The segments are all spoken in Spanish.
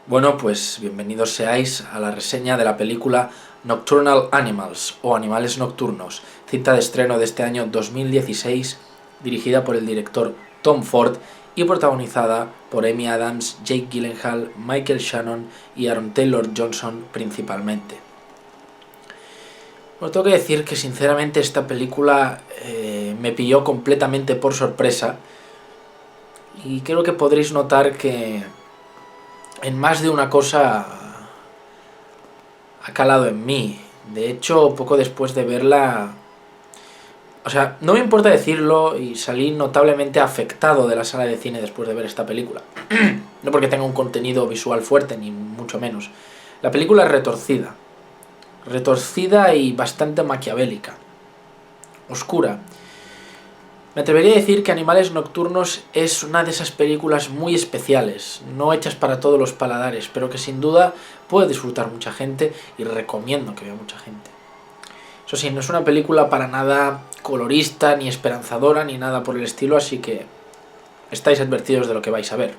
Bueno, pues bienvenidos seáis a la reseña de la película Nocturnal Animals o Animales Nocturnos, cinta de estreno de este año 2016, dirigida por el director Tom Ford y protagonizada por Amy Adams, Jake Gyllenhaal, Michael Shannon y Aaron Taylor Johnson principalmente. Bueno, tengo que decir que sinceramente esta película me pilló completamente por sorpresa y creo que podréis notar que en más de una cosa ha calado en mí. De hecho, poco después de verla, o sea, no me importa decirlo, y salí notablemente afectado de la sala de cine después de ver esta película. No porque tenga un contenido visual fuerte, ni mucho menos. La película es retorcida y bastante maquiavélica, oscura. Me atrevería a decir que Animales Nocturnos es una de esas películas muy especiales, no hechas para todos los paladares, pero que sin duda puede disfrutar mucha gente y recomiendo que vea mucha gente. Eso sí, no es una película para nada colorista, ni esperanzadora, ni nada por el estilo, así que estáis advertidos de lo que vais a ver.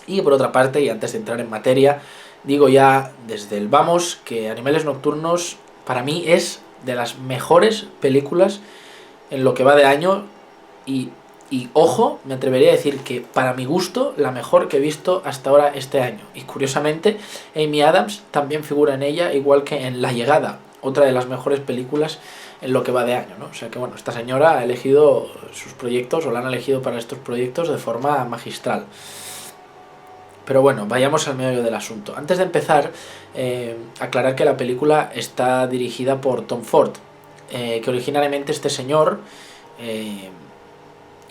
Y por otra parte, y antes de entrar en materia, digo ya desde el vamos que Animales Nocturnos para mí es de las mejores películas en lo que va de año y ojo, me atrevería a decir que para mi gusto la mejor que he visto hasta ahora este año. Y curiosamente Amy Adams también figura en ella, igual que en La Llegada, otra de las mejores películas en lo que va de año, ¿no? O sea que bueno, esta señora ha elegido sus proyectos, o la han elegido para estos proyectos de forma magistral. Pero bueno, vayamos al meollo del asunto. Antes de empezar, aclarar que la película está dirigida por Tom Ford, que originariamente este señor,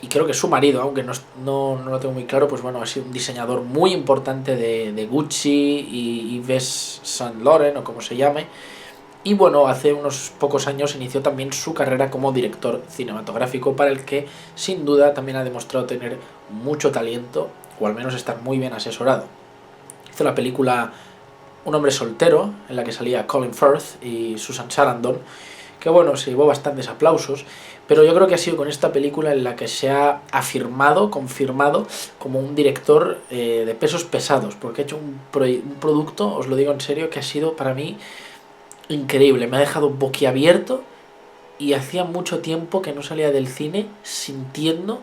y creo que su marido, aunque no lo tengo muy claro, pues bueno, ha sido un diseñador muy importante de Gucci y Yves Saint Laurent, o como se llame. Y bueno, hace unos pocos años inició también su carrera como director cinematográfico, para el que sin duda también ha demostrado tener mucho talento, o al menos estar muy bien asesorado. Hizo la película Un hombre soltero, en la que salía Colin Firth y Susan Sarandon, que bueno, se llevó bastantes aplausos, pero yo creo que ha sido con esta película en la que se ha confirmado como un director de pesos pesados, porque ha hecho un producto, os lo digo en serio, que ha sido para mí increíble. Me ha dejado boquiabierto y hacía mucho tiempo que no salía del cine sintiendo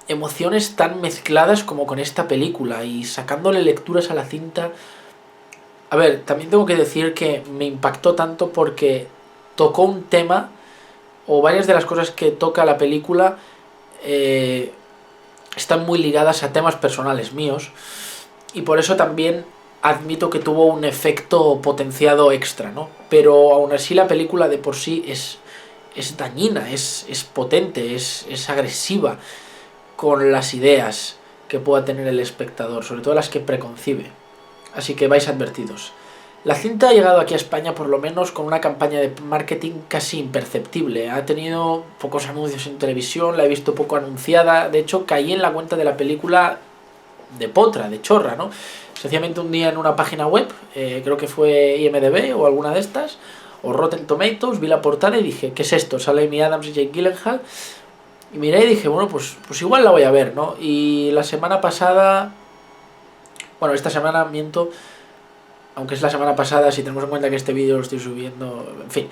emociones tan mezcladas como con esta película y sacándole lecturas a la cinta. A ver, también tengo que decir que me impactó tanto porque tocó un tema, o varias de las cosas que toca la película están muy ligadas a temas personales míos, y por eso también admito que tuvo un efecto potenciado extra, ¿no? Pero aún así la película de por sí es dañina, es potente, es agresiva con las ideas que pueda tener el espectador, sobre todo las que preconcibe. Así que vais advertidos. La cinta ha llegado aquí a España por lo menos con una campaña de marketing casi imperceptible. Ha tenido pocos anuncios en televisión, la he visto poco anunciada. De hecho, caí en la cuenta de la película de potra, de chorra, ¿no? Sencillamente un día en una página web, creo que fue IMDb o alguna de estas, o Rotten Tomatoes, vi la portada y dije, ¿qué es esto? Sale Amy Adams y Jake Gyllenhaal. Y miré y dije, bueno, pues igual la voy a ver, ¿no? Y la semana pasada... Bueno, esta semana miento, aunque es la semana pasada, si tenemos en cuenta que este vídeo lo estoy subiendo... En fin.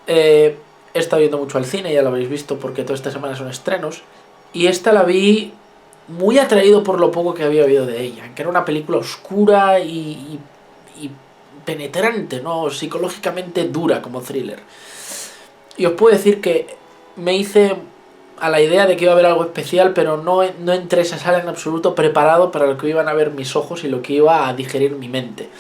He estado yendo mucho al cine, ya lo habréis visto, porque toda esta semana son estrenos. Y esta la vi muy atraído por lo poco que había oído de ella, que era una película oscura y penetrante, ¿no? Psicológicamente dura como thriller. Y os puedo decir que me hice a la idea de que iba a haber algo especial, pero no entré a esa sala en absoluto preparado para lo que iban a ver mis ojos y lo que iba a digerir mi mente.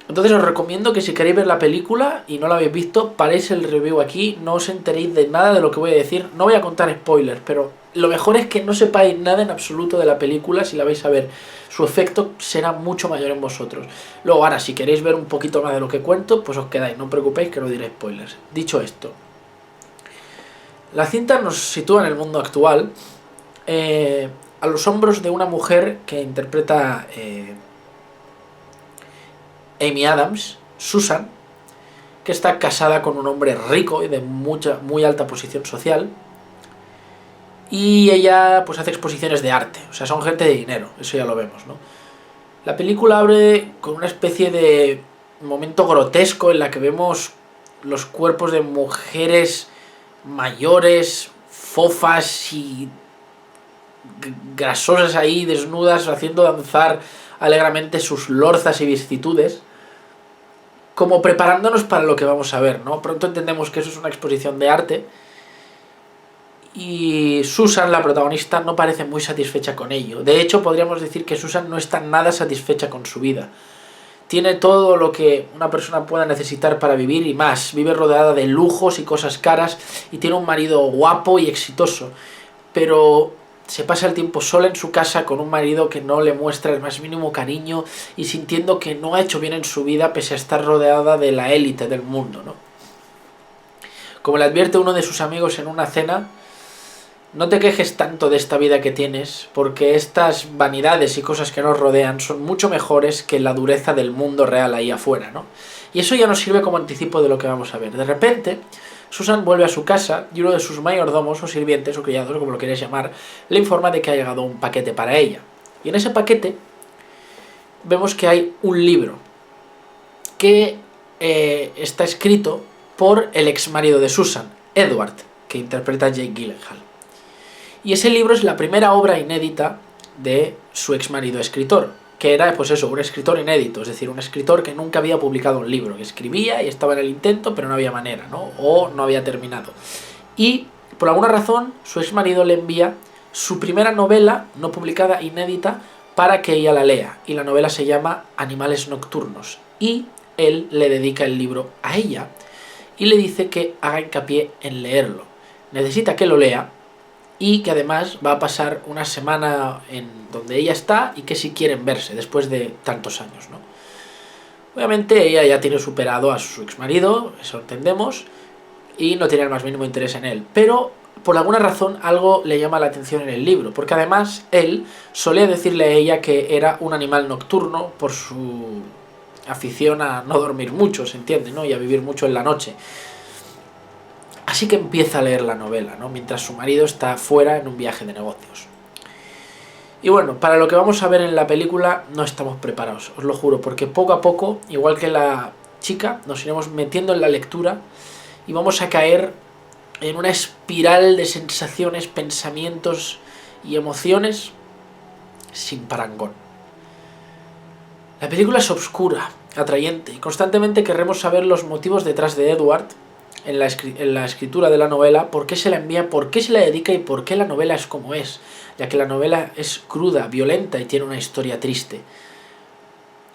Entonces os recomiendo que si queréis ver la película y no la habéis visto, paréis el review aquí, no os enteréis de nada de lo que voy a decir. No voy a contar spoilers, pero lo mejor es que no sepáis nada en absoluto de la película. Si la vais a ver, su efecto será mucho mayor en vosotros. Luego, ahora, si queréis ver un poquito más de lo que cuento, pues os quedáis, no os preocupéis que no diré spoilers. Dicho esto, la cinta nos sitúa en el mundo actual, a los hombros de una mujer que interpreta Amy Adams, Susan, que está casada con un hombre rico y de muy alta posición social, y ella pues hace exposiciones de arte, o sea, son gente de dinero, eso ya lo vemos, ¿no? La película abre con una especie de momento grotesco en la que vemos los cuerpos de mujeres mayores, fofas y grasosas ahí, desnudas, haciendo danzar alegremente sus lorzas y vicisitudes, como preparándonos para lo que vamos a ver, ¿no? Pronto entendemos que eso es una exposición de arte y Susan, la protagonista, no parece muy satisfecha con ello. De hecho, podríamos decir que Susan no está nada satisfecha con su vida. Tiene todo lo que una persona pueda necesitar para vivir y más. Vive rodeada de lujos y cosas caras y tiene un marido guapo y exitoso. Pero se pasa el tiempo sola en su casa con un marido que no le muestra el más mínimo cariño y sintiendo que no ha hecho bien en su vida pese a estar rodeada de la élite del mundo, ¿no? Como le advierte uno de sus amigos en una cena, no te quejes tanto de esta vida que tienes, porque estas vanidades y cosas que nos rodean son mucho mejores que la dureza del mundo real ahí afuera, ¿no? Y eso ya nos sirve como anticipo de lo que vamos a ver. De repente, Susan vuelve a su casa y uno de sus mayordomos o sirvientes o criados, como lo queréis llamar, le informa de que ha llegado un paquete para ella. Y en ese paquete vemos que hay un libro que está escrito por el ex marido de Susan, Edward, que interpreta a Jake Gyllenhaal. Y ese libro es la primera obra inédita de su ex marido escritor, que era, pues eso, un escritor inédito, es decir, un escritor que nunca había publicado un libro, que escribía y estaba en el intento, pero no había manera, ¿no? O no había terminado. Y, por alguna razón, su ex marido le envía su primera novela, no publicada, inédita, para que ella la lea. Y la novela se llama Animales Nocturnos. Y él le dedica el libro a ella y le dice que haga hincapié en leerlo. Necesita que lo lea y que además va a pasar una semana en donde ella está y que si quieren verse después de tantos años, ¿no? Obviamente ella ya tiene superado a su exmarido, eso entendemos, y no tiene el más mínimo interés en él, pero por alguna razón algo le llama la atención en el libro, porque además él solía decirle a ella que era un animal nocturno por su afición a no dormir mucho, se entiende, ¿no? Y a vivir mucho en la noche. Así que empieza a leer la novela, ¿no? Mientras su marido está fuera en un viaje de negocios. Y bueno, para lo que vamos a ver en la película no estamos preparados, os lo juro, porque poco a poco, igual que la chica, nos iremos metiendo en la lectura y vamos a caer en una espiral de sensaciones, pensamientos y emociones sin parangón. La película es oscura, atrayente, y constantemente querremos saber los motivos detrás de Edward en la escritura de la novela, por qué se la envía, por qué se la dedica y por qué la novela es como es, ya que la novela es cruda, violenta y tiene una historia triste.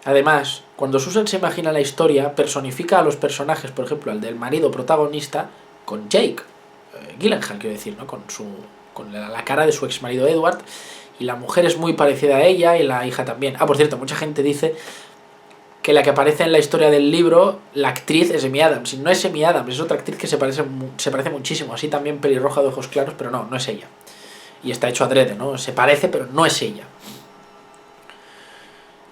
Además, cuando Susan se imagina la historia, personifica a los personajes, por ejemplo, al del marido protagonista, con Jake Gyllenhaal, quiero decir, ¿no? con la cara de su ex marido Edward, y la mujer es muy parecida a ella y la hija también. Ah, por cierto, mucha gente dice que la que aparece en la historia del libro, la actriz es Amy Adams, y no es Amy Adams, es otra actriz que se parece muchísimo, así también pelirroja de ojos claros, pero no es ella. Y está hecho adrede, ¿no? Se parece, pero no es ella.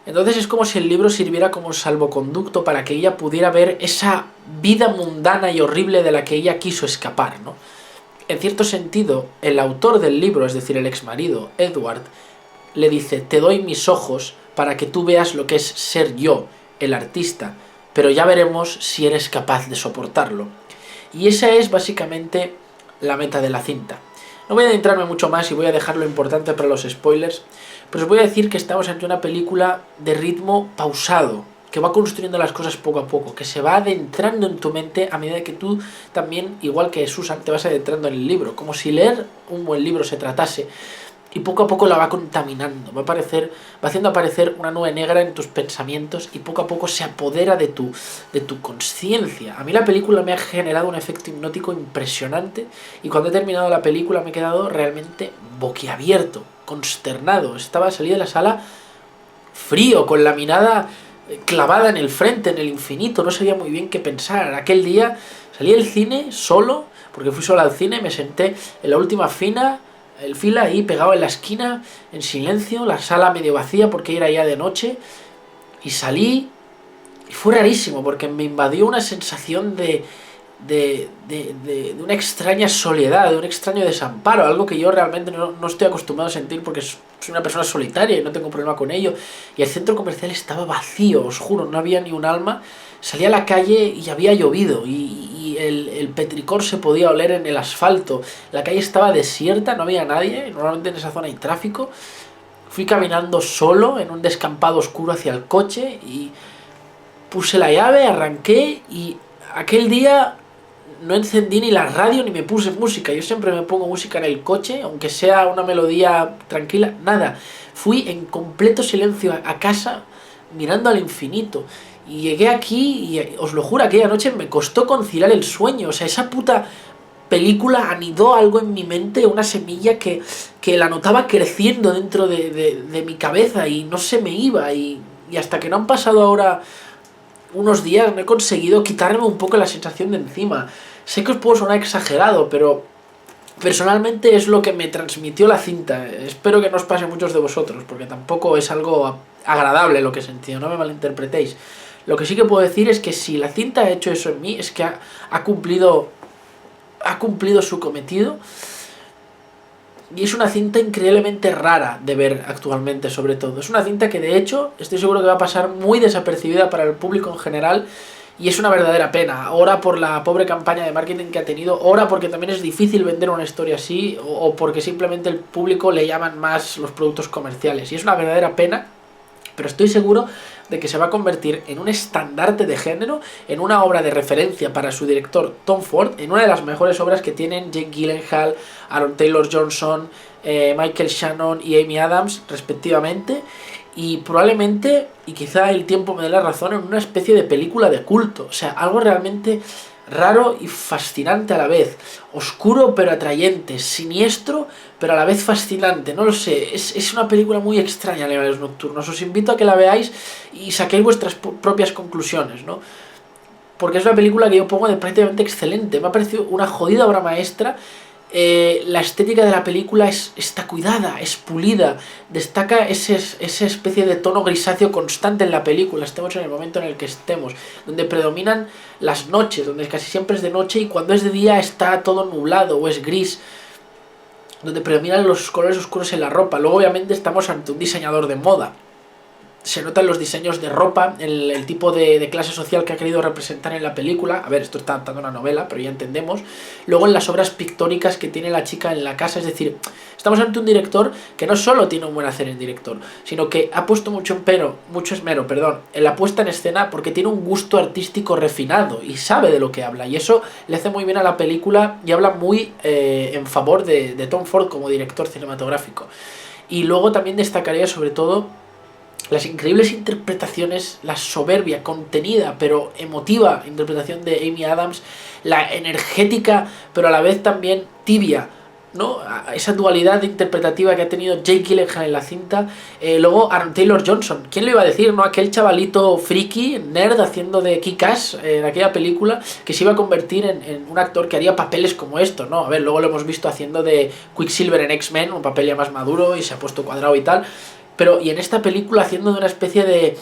Entonces es como si el libro sirviera como salvoconducto para que ella pudiera ver esa vida mundana y horrible de la que ella quiso escapar, ¿no? En cierto sentido, el autor del libro, es decir, el exmarido, Edward, le dice: te doy mis ojos para que tú veas lo que es ser yo, el artista, pero ya veremos si eres capaz de soportarlo. Y esa es básicamente la meta de la cinta. No voy a adentrarme mucho más y voy a dejar lo importante para los spoilers, pero os voy a decir que estamos ante una película de ritmo pausado, que va construyendo las cosas poco a poco, que se va adentrando en tu mente a medida que tú también, igual que Susan, te vas adentrando en el libro, como si leer un buen libro se tratase, y poco a poco la va contaminando, va haciendo aparecer una nube negra en tus pensamientos y poco a poco se apodera de tu conciencia. A mí la película me ha generado un efecto hipnótico impresionante y cuando he terminado la película me he quedado realmente boquiabierto, consternado. Estaba salido de la sala frío, con la mirada clavada en el frente, en el infinito, no sabía muy bien qué pensar. Aquel día salí del cine solo, porque fui solo al cine, me senté en la última fila ahí pegado en la esquina, en silencio, la sala medio vacía porque era ya de noche, y salí y fue rarísimo porque me invadió una sensación de de una extraña soledad, de un extraño desamparo, algo que yo realmente no estoy acostumbrado a sentir porque soy una persona solitaria y no tengo problema con ello. Y el centro comercial estaba vacío, os juro, no había ni un alma. Salía a la calle y había llovido y el petricor se podía oler en el asfalto. La calle estaba desierta, no había nadie, normalmente en esa zona hay tráfico. Fui caminando solo en un descampado oscuro hacia el coche y puse la llave, arranqué y aquel día no encendí ni la radio ni me puse música. Yo siempre me pongo música en el coche, aunque sea una melodía tranquila, nada. Fui en completo silencio a casa mirando al infinito. Y llegué aquí y os lo juro, aquella noche me costó conciliar el sueño. O sea, esa puta película anidó algo en mi mente, una semilla que la notaba creciendo dentro de mi cabeza y no se me iba. Y hasta que no han pasado ahora unos días no he conseguido quitarme un poco la sensación de encima. Sé que os puedo sonar exagerado, pero personalmente es lo que me transmitió la cinta. Espero que no os pase a muchos de vosotros, porque tampoco es algo agradable lo que he sentido, no me malinterpretéis. Lo que sí que puedo decir es que si la cinta ha hecho eso en mí, es que ha cumplido su cometido. Y es una cinta increíblemente rara de ver actualmente, sobre todo. Es una cinta que, de hecho, estoy seguro que va a pasar muy desapercibida para el público en general. Y es una verdadera pena. Ora por la pobre campaña de marketing que ha tenido. Ora porque también es difícil vender una historia así. O porque simplemente el público le llaman más los productos comerciales. Y es una verdadera pena. Pero estoy seguro de que se va a convertir en un estandarte de género, en una obra de referencia para su director Tom Ford, en una de las mejores obras que tienen Jake Gyllenhaal, Aaron Taylor Johnson, Michael Shannon y Amy Adams, respectivamente, y probablemente, y quizá el tiempo me dé la razón, en una especie de película de culto. O sea, algo realmente raro y fascinante a la vez, oscuro pero atrayente, siniestro pero a la vez fascinante, no lo sé, es una película muy extraña, Animales Nocturnos. Os invito a que la veáis y saquéis vuestras propias conclusiones, ¿no? Porque es una película que yo pongo de prácticamente excelente, me ha parecido una jodida obra maestra. La estética de la película está cuidada, es pulida, destaca esa especie de tono grisáceo constante en la película, estemos en el momento en el que estemos, donde predominan las noches, donde casi siempre es de noche y cuando es de día está todo nublado o es gris, donde predominan los colores oscuros en la ropa. Luego obviamente estamos ante un diseñador de moda. Se notan los diseños de ropa, el tipo de clase social que ha querido representar en la película. A ver, esto está adaptando una novela, pero ya entendemos. Luego en las obras pictóricas que tiene la chica en la casa, es decir, estamos ante un director que no solo tiene un buen hacer en director, sino que ha puesto mucho esmero, en la puesta en escena, porque tiene un gusto artístico refinado y sabe de lo que habla. Y eso le hace muy bien a la película y habla muy en favor de Tom Ford como director cinematográfico. Y luego también destacaría sobre todo las increíbles interpretaciones, la soberbia, contenida pero emotiva interpretación de Amy Adams, la energética pero a la vez también tibia, ¿no? Esa dualidad interpretativa que ha tenido Jake Gyllenhaal en la cinta. Luego Aaron Taylor Johnson, ¿quién lo iba a decir, no? Aquel chavalito friki, nerd, haciendo de Kick-Ass en aquella película, que se iba a convertir en un actor que haría papeles como estos, ¿no? A ver, luego lo hemos visto haciendo de Quicksilver en X-Men, un papel ya más maduro y se ha puesto cuadrado y tal. Pero, y en esta película haciendo de una especie de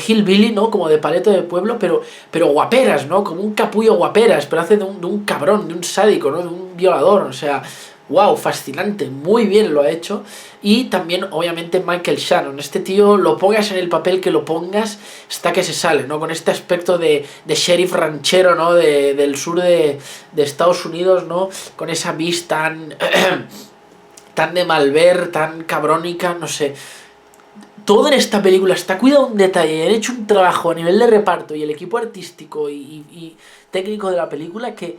hillbilly, ¿no? Como de paleto de pueblo, pero guaperas, ¿no? Como un capullo guaperas, pero hace de un cabrón, de un sádico, ¿no? De un violador, o sea, wow, fascinante, muy bien lo ha hecho. Y también, obviamente, Michael Shannon. Este tío, lo pongas en el papel que lo pongas, está que se sale, ¿no? Con este aspecto de sheriff ranchero, ¿no? Del sur de Estados Unidos, ¿no? Con esa vis tan de mal ver, tan cabrónica, no sé. Todo en esta película está cuidado un detalle, han hecho un trabajo a nivel de reparto y el equipo artístico y técnico de la película que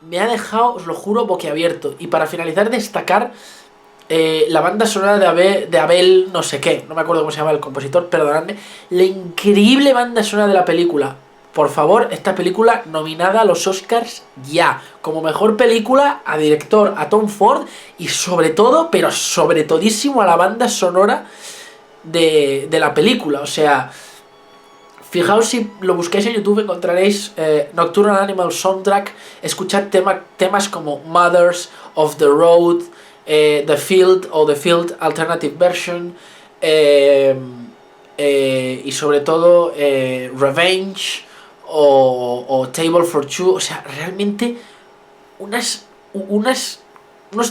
me ha dejado, os lo juro, boquiabierto. Y para finalizar, destacar la banda sonora de Abel no sé qué, no me acuerdo cómo se llama el compositor, perdonadme, la increíble banda sonora de la película. Por favor, esta película nominada a los Oscars ya, como mejor película, a director, a Tom Ford y sobre todo, pero sobre todísimo a la banda sonora de la película. O sea, fijaos, si lo busquáis en YouTube encontraréis Nocturnal Animal Soundtrack, escuchad temas como Mothers of the Road, The Field o The Field Alternative Version, y sobre todo Revenge o Table for Two, o sea, realmente unos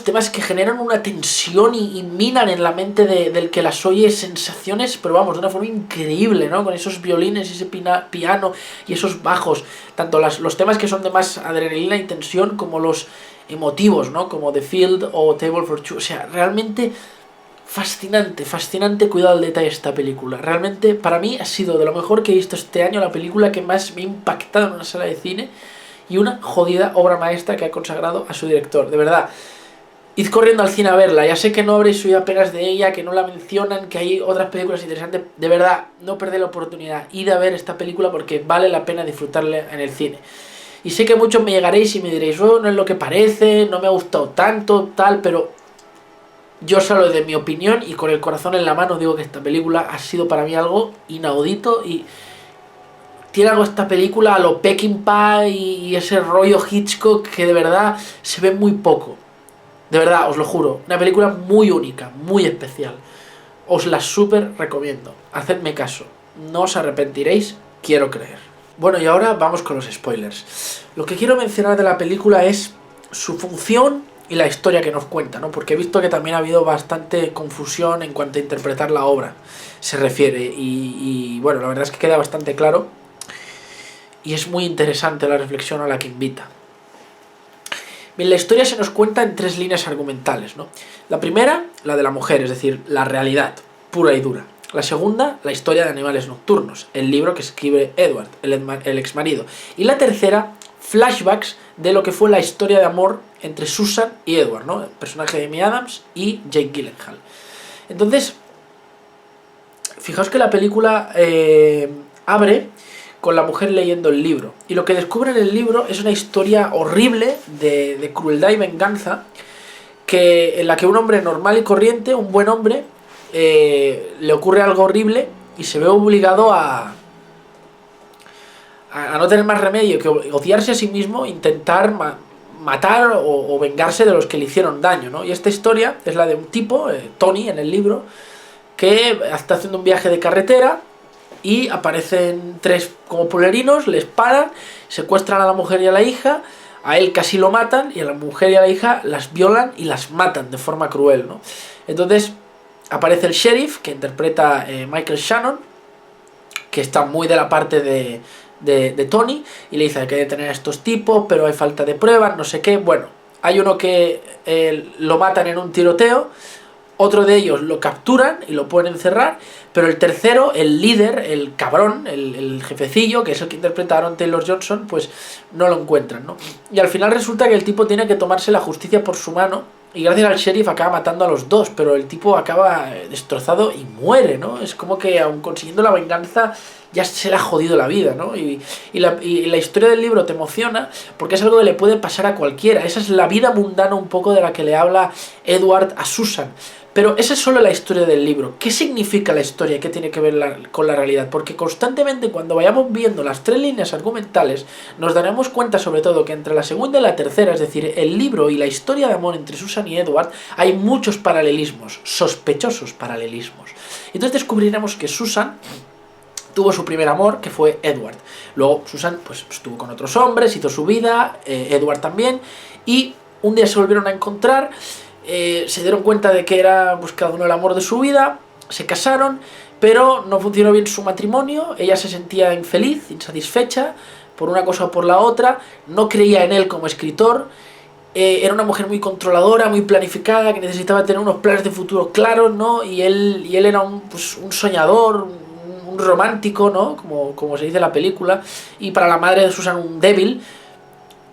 temas que generan una tensión y minan en la mente del que las oye sensaciones, pero vamos, de una forma increíble, ¿no? Con esos violines, ese piano y esos bajos, tanto los temas que son de más adrenalina y tensión como los emotivos, ¿no? Como The Field o Table for Two, o sea, realmente fascinante, fascinante cuidado al detalle esta película. Realmente para mí ha sido de lo mejor que he visto este año, la película que más me ha impactado en una sala de cine y una jodida obra maestra que ha consagrado a su director, de verdad. Id corriendo al cine a verla, ya sé que no habréis oído apenas de ella, que no la mencionan, que hay otras películas interesantes, de verdad, no perded la oportunidad, id a ver esta película porque vale la pena disfrutarla en el cine. Y sé que muchos me llegaréis y me diréis, oh, no es lo que parece, no me ha gustado tanto, tal, pero yo solo de mi opinión y con el corazón en la mano digo que esta película ha sido para mí algo inaudito y tiene algo esta película a lo Peckinpah y ese rollo Hitchcock que de verdad se ve muy poco. De verdad, os lo juro, una película muy única, muy especial. Os la súper recomiendo. Hacedme caso, no os arrepentiréis, quiero creer. Bueno, y ahora vamos con los spoilers. Lo que quiero mencionar de la película es su función y la historia que nos cuenta, ¿no? Porque he visto que también ha habido bastante confusión en cuanto a interpretar la obra se refiere. Y bueno, la verdad es que queda bastante claro. Y es muy interesante la reflexión a la que invita. Bien, la historia se nos cuenta en 3 líneas argumentales, ¿no? La primera, la de la mujer, es decir, la realidad, pura y dura. La segunda, la historia de Animales Nocturnos, el libro que escribe Edward, el exmarido. Y la tercera, flashbacks de lo que fue la historia de amor entre Susan y Edward, ¿no? El personaje de Amy Adams y Jake Gyllenhaal. Entonces, fijaos que la película abre con la mujer leyendo el libro. Y lo que descubre en el libro es una historia horrible de crueldad y venganza en la que un hombre normal y corriente, un buen hombre, le ocurre algo horrible y se ve obligado a no tener más remedio que odiarse a sí mismo, intentar matar o vengarse de los que le hicieron daño, ¿no? Y esta historia es la de un tipo, Tony en el libro, que está haciendo un viaje de carretera y aparecen 3 como polerinos, les paran, secuestran a la mujer y a la hija, a él casi lo matan y a la mujer y a la hija las violan y las matan de forma cruel, ¿no? Entonces aparece el sheriff que interpreta Michael Shannon, que está muy de la parte de Tony, y le dice hay que detener a estos tipos, pero hay falta de pruebas, no sé qué. Bueno, hay uno que lo matan en un tiroteo, otro de ellos lo capturan y lo pueden encerrar, pero el tercero, el líder, el cabrón, el jefecillo, que es el que interpreta a Aaron Taylor Johnson, pues no lo encuentran, ¿no? Y al final resulta que el tipo tiene que tomarse la justicia por su mano y gracias al sheriff acaba matando a los 2, pero el tipo acaba destrozado y muere, ¿no? Es como que aun consiguiendo la venganza ya se le ha jodido la vida, ¿no? Y la historia del libro te emociona porque es algo que le puede pasar a cualquiera. Esa es la vida mundana un poco de la que le habla Edward a Susan. Pero esa es solo la historia del libro. ¿Qué significa la historia? ¿Qué tiene que ver con la realidad? Porque constantemente cuando vayamos viendo las 3 líneas argumentales nos daremos cuenta sobre todo que entre la segunda y la tercera, es decir, el libro y la historia de amor entre Susan y Edward, hay muchos paralelismos, sospechosos paralelismos. Entonces descubriremos que Susan tuvo su primer amor, que fue Edward. Luego Susan pues estuvo con otros hombres, hizo su vida, Edward también, y un día se volvieron a encontrar, se dieron cuenta de que era pues, cada uno el amor de su vida, se casaron, pero no funcionó bien su matrimonio, ella se sentía infeliz, insatisfecha, por una cosa o por la otra, no creía en él como escritor, era una mujer muy controladora, muy planificada, que necesitaba tener unos planes de futuro claros, ¿no? Y él era un soñador, un romántico, ¿no? Como se dice en la película, y para la madre de Susan un débil.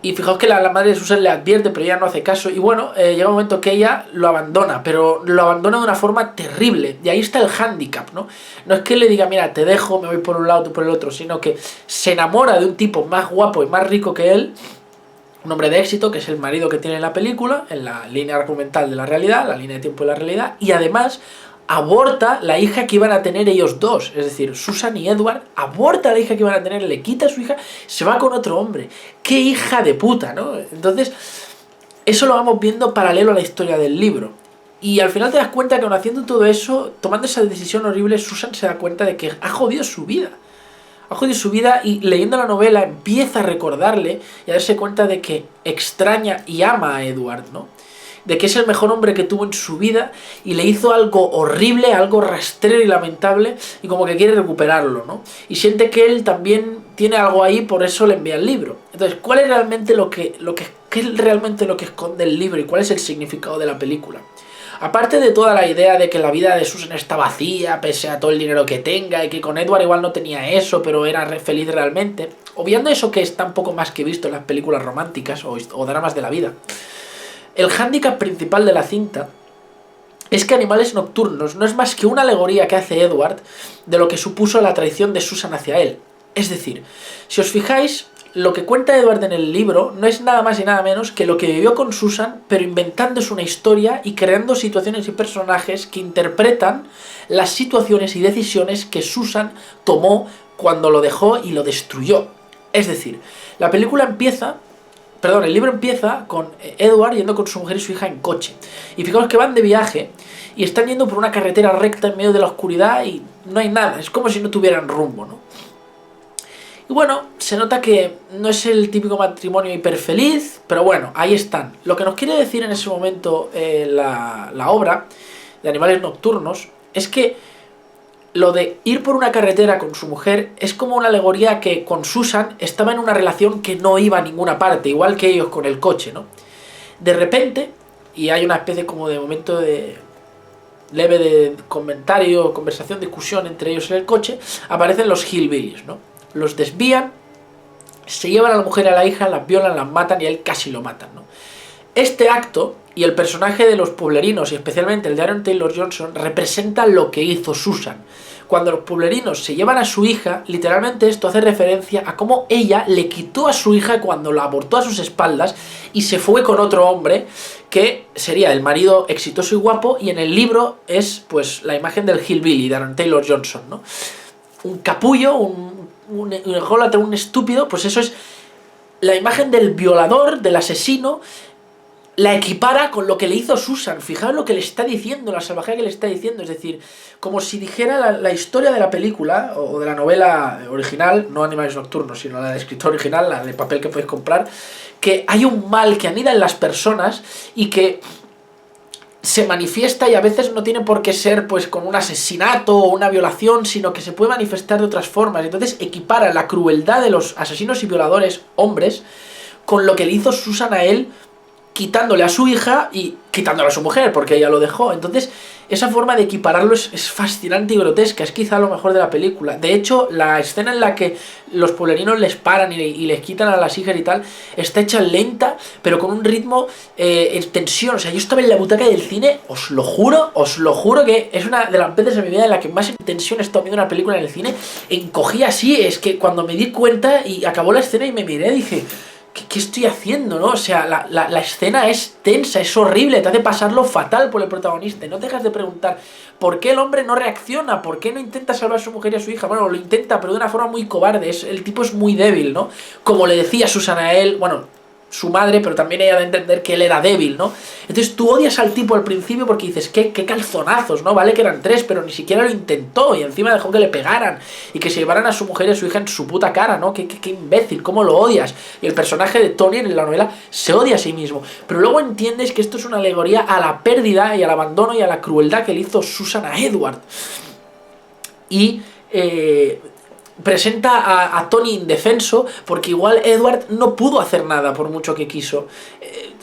Y fijaos que la madre de Susan le advierte, pero ella no hace caso. Y bueno, llega un momento que ella lo abandona, pero lo abandona de una forma terrible. Y ahí está el hándicap, ¿no? No es que él le diga, mira, te dejo, me voy por un lado, tú por el otro, sino que se enamora de un tipo más guapo y más rico que él, un hombre de éxito, que es el marido que tiene en la película, en la línea argumental de la realidad, la línea de tiempo de la realidad, y además aborta la hija que iban a tener ellos dos, es decir, Susan y Edward, aborta la hija que iban a tener, le quita a su hija, se va con otro hombre. ¡Qué hija de puta!, ¿no? Entonces, eso lo vamos viendo paralelo a la historia del libro. Y al final te das cuenta que aun haciendo todo eso, tomando esa decisión horrible, Susan se da cuenta de que ha jodido su vida. ha jodido su vida, y leyendo la novela empieza a recordarle y a darse cuenta de que extraña y ama a Edward, ¿no? De que es el mejor hombre que tuvo en su vida y le hizo algo horrible, algo rastrero y lamentable, y como que quiere recuperarlo, ¿no? Y siente que él también tiene algo ahí, por eso le envía el libro. Entonces, ¿cuál es realmente qué es realmente lo que esconde el libro y cuál es el significado de la película? Aparte de toda la idea de que la vida de Susan está vacía, pese a todo el dinero que tenga, y que con Edward igual no tenía eso, pero era feliz realmente, obviando eso que está un poco más que visto en las películas románticas o dramas de la vida, el hándicap principal de la cinta es que Animales Nocturnos no es más que una alegoría que hace Edward de lo que supuso la traición de Susan hacia él. Es decir, si os fijáis, lo que cuenta Edward en el libro no es nada más y nada menos que lo que vivió con Susan, pero inventándose una historia y creando situaciones y personajes que interpretan las situaciones y decisiones que Susan tomó cuando lo dejó y lo destruyó. Es decir, el libro empieza con Edward yendo con su mujer y su hija en coche. Y fijaos que van de viaje y están yendo por una carretera recta en medio de la oscuridad y no hay nada. Es como si no tuvieran rumbo, ¿no? Y bueno, se nota que no es el típico matrimonio hiperfeliz, pero bueno, ahí están. Lo que nos quiere decir en ese momento la obra de Animales Nocturnos es que lo de ir por una carretera con su mujer es como una alegoría que con Susan estaba en una relación que no iba a ninguna parte, igual que ellos con el coche, ¿no? De repente, y hay una especie como de momento de leve de comentario, conversación, discusión entre ellos en el coche, aparecen los hillbillies, ¿no? Los desvían, se llevan a la mujer y a la hija, las violan, las matan y a él casi lo matan, ¿no? Este acto y el personaje de los pueblerinos, y especialmente el de Aaron Taylor Johnson, representa lo que hizo Susan. Cuando los pueblerinos se llevan a su hija, literalmente esto hace referencia a cómo ella le quitó a su hija cuando la abortó a sus espaldas y se fue con otro hombre que sería el marido exitoso y guapo, y en el libro es pues la imagen del hillbilly de Aaron Taylor Johnson, ¿no? Un capullo, un ególatra, un estúpido, pues eso es la imagen del violador, del asesino. La equipara con lo que le hizo Susan. Fijaos lo que le está diciendo, la salvajea que le está diciendo. Es decir, como si dijera la historia de la película o de la novela original, no Animales Nocturnos, sino la del escritor original, la de papel que podéis comprar, que hay un mal que anida en las personas y que se manifiesta, y a veces no tiene por qué ser pues con un asesinato o una violación, sino que se puede manifestar de otras formas. Entonces equipara la crueldad de los asesinos y violadores hombres con lo que le hizo Susan a él, quitándole a su hija y quitándole a su mujer, porque ella lo dejó. Entonces, esa forma de equipararlo es fascinante y grotesca, es quizá lo mejor de la película. De hecho, la escena en la que los pueblerinos les paran y les quitan a las hijas y tal, está hecha lenta, pero con un ritmo en tensión. O sea, yo estaba en la butaca del cine, os lo juro que es una de las veces en mi vida en la que más en tensión he estado viendo una película en el cine. Encogí así, es que cuando me di cuenta y acabó la escena y me miré, dije... ¿Qué estoy haciendo, no? O sea, la escena es tensa, es horrible, te hace pasarlo fatal por el protagonista. Y no te dejas de preguntar por qué el hombre no reacciona, por qué no intenta salvar a su mujer y a su hija. Bueno, lo intenta, pero de una forma muy cobarde. El tipo es muy débil, ¿no? Como le decía Susana a él, bueno, su madre, pero también ella de entender que él era débil, ¿no? Entonces tú odias al tipo al principio porque dices, qué calzonazos, ¿no? Vale que eran 3, pero ni siquiera lo intentó, y encima dejó que le pegaran y que se llevaran a su mujer y a su hija en su puta cara, ¿no? Qué imbécil, cómo lo odias. Y el personaje de Tony en la novela se odia a sí mismo, pero luego entiendes que esto es una alegoría a la pérdida y al abandono y a la crueldad que le hizo Susan a Edward. Y presenta a Tony indefenso porque igual Edward no pudo hacer nada por mucho que quiso.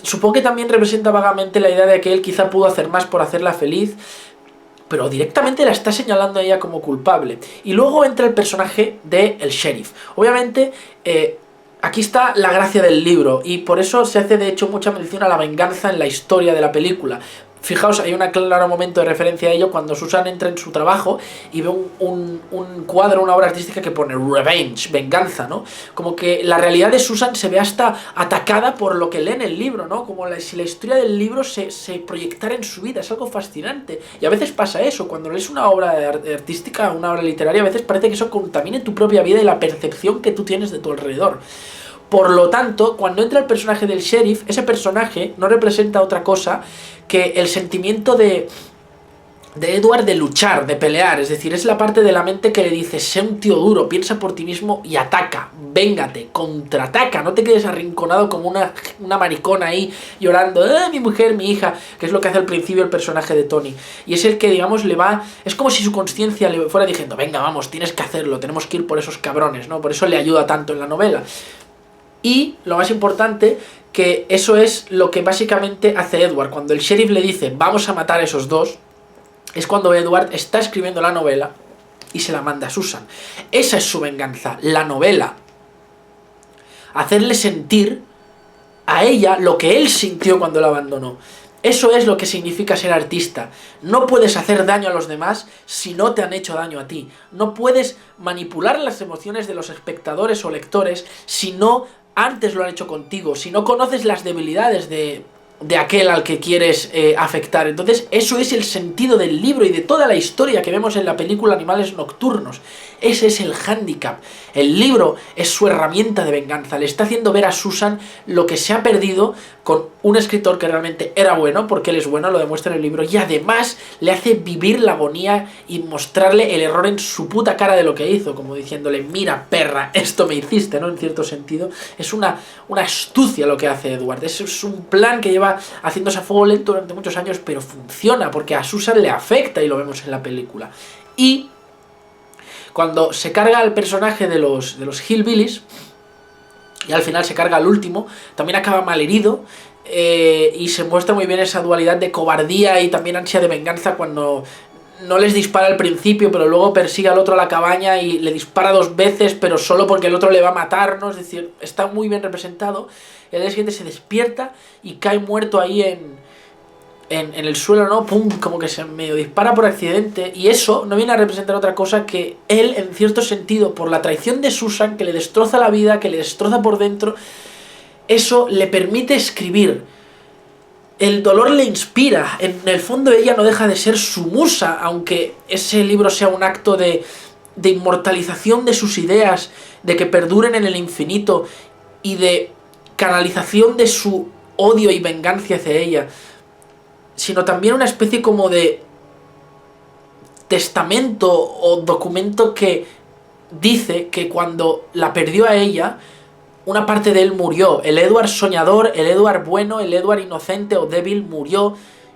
Supongo que también representa vagamente la idea de que él quizá pudo hacer más por hacerla feliz, pero directamente la está señalando a ella como culpable. Y luego entra el personaje del sheriff. Obviamente aquí está la gracia del libro, y por eso se hace de hecho mucha mención a la venganza en la historia de la película. Fijaos, hay un claro momento de referencia a ello cuando Susan entra en su trabajo y ve un cuadro, una obra artística que pone revenge, venganza, ¿no? Como que la realidad de Susan se ve hasta atacada por lo que lee en el libro, ¿no? Como si la historia del libro se proyectara en su vida. Es algo fascinante. Y a veces pasa eso, cuando lees una obra artística, una obra literaria, a veces parece que eso contamine tu propia vida y la percepción que tú tienes de tu alrededor. Por lo tanto, cuando entra el personaje del sheriff, ese personaje no representa otra cosa que el sentimiento de de Edward de luchar, de pelear, es decir, es la parte de la mente que le dice, sé un tío duro, piensa por ti mismo y ataca, véngate, contraataca, no te quedes arrinconado como una maricona ahí llorando, mi mujer, mi hija, que es lo que hace al principio el personaje de Tony, y es el que, digamos, le va, es como si su conciencia le fuera diciendo, venga, vamos, tienes que hacerlo, tenemos que ir por esos cabrones, ¿no? Por eso le ayuda tanto en la novela. Y lo más importante, que eso es lo que básicamente hace Edward, cuando el sheriff le dice, vamos a matar a esos dos, es cuando Edward está escribiendo la novela y se la manda a Susan. Esa es su venganza, la novela. Hacerle sentir a ella lo que él sintió cuando la abandonó. Eso es lo que significa ser artista. No puedes hacer daño a los demás si no te han hecho daño a ti. No puedes manipular las emociones de los espectadores o lectores si no antes lo han hecho contigo, si no conoces las debilidades de aquel al que quieres afectar. Entonces eso es el sentido del libro y de toda la historia que vemos en la película Animales Nocturnos. Ese es el hándicap. El libro es su herramienta de venganza. Le está haciendo ver a Susan lo que se ha perdido con un escritor que realmente era bueno, porque él es bueno, lo demuestra en el libro, y además le hace vivir la agonía y mostrarle el error en su puta cara de lo que hizo, como diciéndole, mira perra, esto me hiciste, ¿no? En cierto sentido. Es una astucia lo que hace Edward. Es un plan que lleva haciéndose a fuego lento durante muchos años, pero funciona, porque a Susan le afecta y lo vemos en la película. Y cuando se carga al personaje de los Hillbillies, y al final se carga al último, también acaba malherido, y se muestra muy bien esa dualidad de cobardía y también ansia de venganza cuando no les dispara al principio, pero luego persigue al otro a la cabaña y le dispara 2 veces, pero solo porque el otro le va a matar, ¿no? Es decir, está muy bien representado. El día siguiente se despierta y cae muerto ahí en el suelo, ¿no? Pum, como que se medio dispara por accidente, y eso no viene a representar otra cosa que él, en cierto sentido, por la traición de Susan, que le destroza la vida, que le destroza por dentro, eso le permite escribir. El dolor le inspira, en el fondo ella no deja de ser su musa, aunque ese libro sea un acto de inmortalización de sus ideas, de que perduren en el infinito, y de canalización de su odio y venganza hacia ella, sino también una especie como de testamento o documento que dice que cuando la perdió a ella, una parte de él murió. El Edward soñador, el Edward bueno, el Edward inocente o débil murió,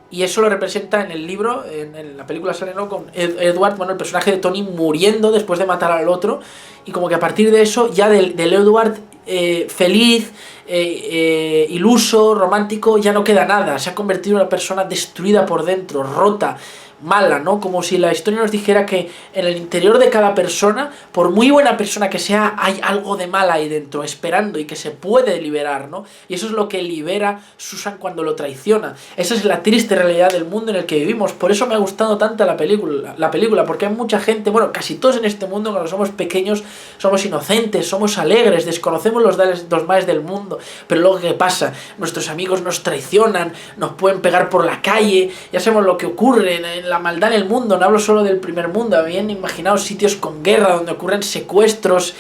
y eso lo representa en el libro, en la película sale, ¿no?, con Edward, bueno, el personaje de Tony muriendo después de matar al otro, y como que a partir de eso, ya del Edward feliz, iluso, romántico, ya no queda nada. Se ha convertido en una persona destruida por dentro, rota, mala, ¿no? Como si la historia nos dijera que en el interior de cada persona, por muy buena persona que sea, hay algo de mal ahí dentro, esperando, y que se puede liberar, ¿no? Y eso es lo que libera Susan cuando lo traiciona. Esa es la triste realidad del mundo en el que vivimos. Por eso me ha gustado tanto la película, porque hay mucha gente, bueno, casi todos en este mundo, cuando somos pequeños, somos inocentes, somos alegres, desconocemos los males del mundo, pero luego ¿qué pasa? Nuestros amigos nos traicionan, nos pueden pegar por la calle, ya sabemos lo que ocurre en la maldad en el mundo. No hablo solo del primer mundo, bien imaginaos sitios con guerra donde ocurren secuestros,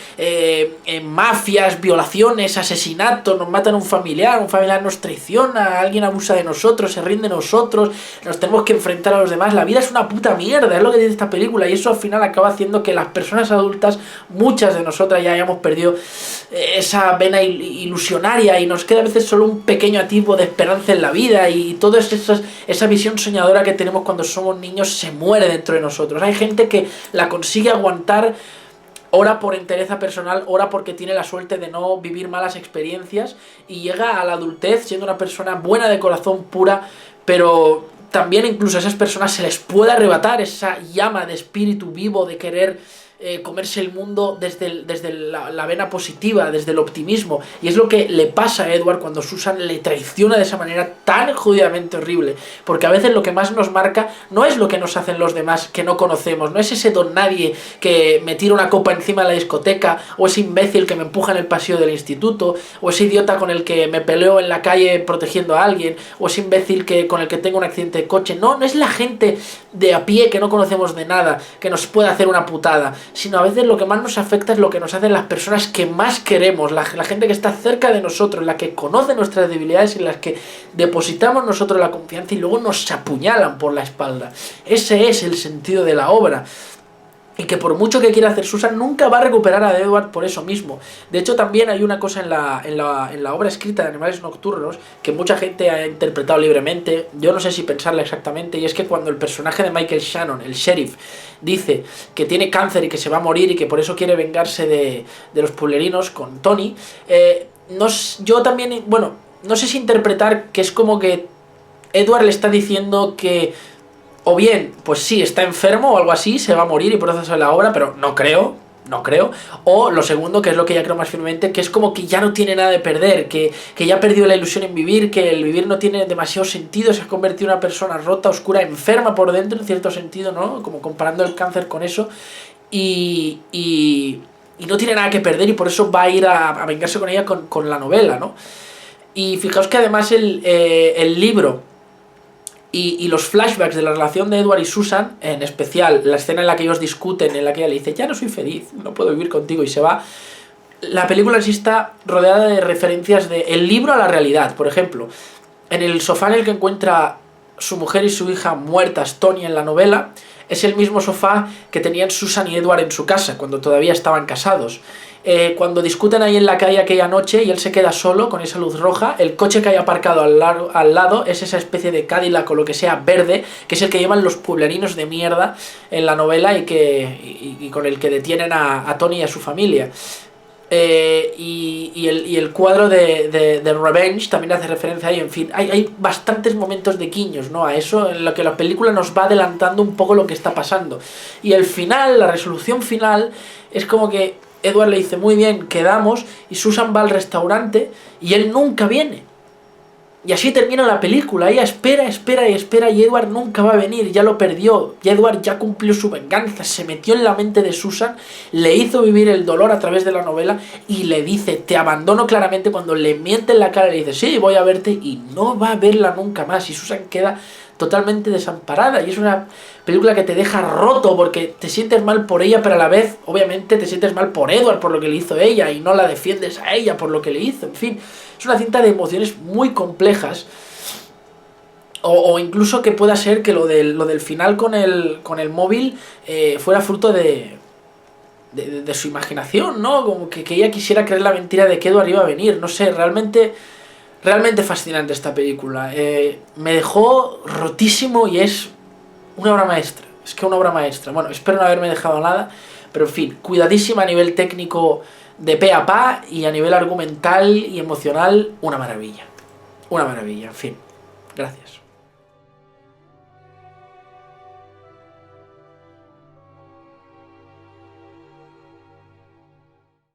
mafias, violaciones, asesinatos, nos matan un familiar nos traiciona, alguien abusa de nosotros, se rinde de nosotros, nos tenemos que enfrentar a los demás. La vida es una puta mierda, es lo que dice esta película, y eso al final acaba haciendo que las personas adultas, muchas de nosotras, ya hayamos perdido esa vena ilusionaria, y nos queda a veces solo un pequeño atisbo de esperanza en la vida, y toda esa visión soñadora que tenemos cuando somos niños se muere dentro de nosotros. Hay gente que la consigue aguantar, ora por entereza personal, ora porque tiene la suerte de no vivir malas experiencias, y llega a la adultez siendo una persona buena de corazón, pura, pero también incluso a esas personas se les puede arrebatar esa llama de espíritu vivo, de querer comerse el mundo desde la vena positiva, desde el optimismo. Y es lo que le pasa a Edward cuando Susan le traiciona de esa manera tan jodidamente horrible, porque a veces lo que más nos marca no es lo que nos hacen los demás que no conocemos, no es ese don nadie que me tira una copa encima de la discoteca, o ese imbécil que me empuja en el pasillo del instituto, o ese idiota con el que me peleo en la calle protegiendo a alguien, o ese imbécil con el que tengo un accidente de coche. No es la gente de a pie que no conocemos de nada que nos puede hacer una putada, sino a veces lo que más nos afecta es lo que nos hacen las personas que más queremos, la gente que está cerca de nosotros, la que conoce nuestras debilidades y en las que depositamos nosotros la confianza y luego nos apuñalan por la espalda. Ese es el sentido de la obra. Y que por mucho que quiera hacer Susan, nunca va a recuperar a Edward por eso mismo. De hecho, también hay una cosa en la obra escrita de Animales Nocturnos que mucha gente ha interpretado libremente. Yo no sé si pensarla exactamente. Y es que cuando el personaje de Michael Shannon, el sheriff, dice que tiene cáncer y que se va a morir y que por eso quiere vengarse de los pueblerinos con Tony, yo también, bueno, no sé si interpretar que es como que Edward le está diciendo que o bien, pues sí, está enfermo o algo así, se va a morir y por eso hace la obra, pero no creo. O lo segundo, que es lo que ya creo más firmemente, que es como que ya no tiene nada de perder, que ya perdió la ilusión en vivir, que el vivir no tiene demasiado sentido, se ha convertido en una persona rota, oscura, enferma por dentro, en cierto sentido, ¿no? Como comparando el cáncer con eso. Y no tiene nada que perder y por eso va a ir a vengarse con ella con la novela, ¿no? Y fijaos que además el libro y los flashbacks de la relación de Edward y Susan, en especial la escena en la que ellos discuten, en la que ella le dice, ya no soy feliz, no puedo vivir contigo, y se va. La película en sí está rodeada de referencias del libro a la realidad. Por ejemplo, en el sofá en el que encuentra su mujer y su hija muertas, Tony, en la novela, es el mismo sofá que tenían Susan y Edward en su casa, cuando todavía estaban casados. Cuando discuten ahí en la calle aquella noche y él se queda solo con esa luz roja, el coche que hay aparcado al lado es esa especie de Cadillac o lo que sea verde, que es el que llevan los pueblerinos de mierda en la novela y con el que detienen a Tony y a su familia. Y el cuadro de Revenge también hace referencia ahí. En fin, hay bastantes momentos de guiños, ¿no? A eso, en lo que la película nos va adelantando un poco lo que está pasando. Y el final, la resolución final, es como que Edward le dice, muy bien, quedamos, y Susan va al restaurante y él nunca viene. Y así termina la película. Ella espera y Edward nunca va a venir, ya lo perdió. Y Edward ya cumplió su venganza, se metió en la mente de Susan, le hizo vivir el dolor a través de la novela y le dice, te abandono claramente, cuando le miente en la cara le dice, sí, voy a verte, y no va a verla nunca más. Y Susan queda totalmente desamparada y es una película que te deja roto porque te sientes mal por ella, pero a la vez obviamente te sientes mal por Edward por lo que le hizo ella y no la defiendes a ella por lo que le hizo. En fin, es una cinta de emociones muy complejas, o incluso que pueda ser que lo del final con el móvil fuera fruto de su imaginación, ¿no? Como que ella quisiera creer la mentira de que Edward iba a venir. No sé, realmente fascinante esta película. Me dejó rotísimo y es una obra maestra. Es que una obra maestra. Bueno, espero no haberme dejado nada, pero en fin, cuidadísima a nivel técnico de pe a pa y a nivel argumental y emocional, una maravilla. Una maravilla, en fin. Gracias.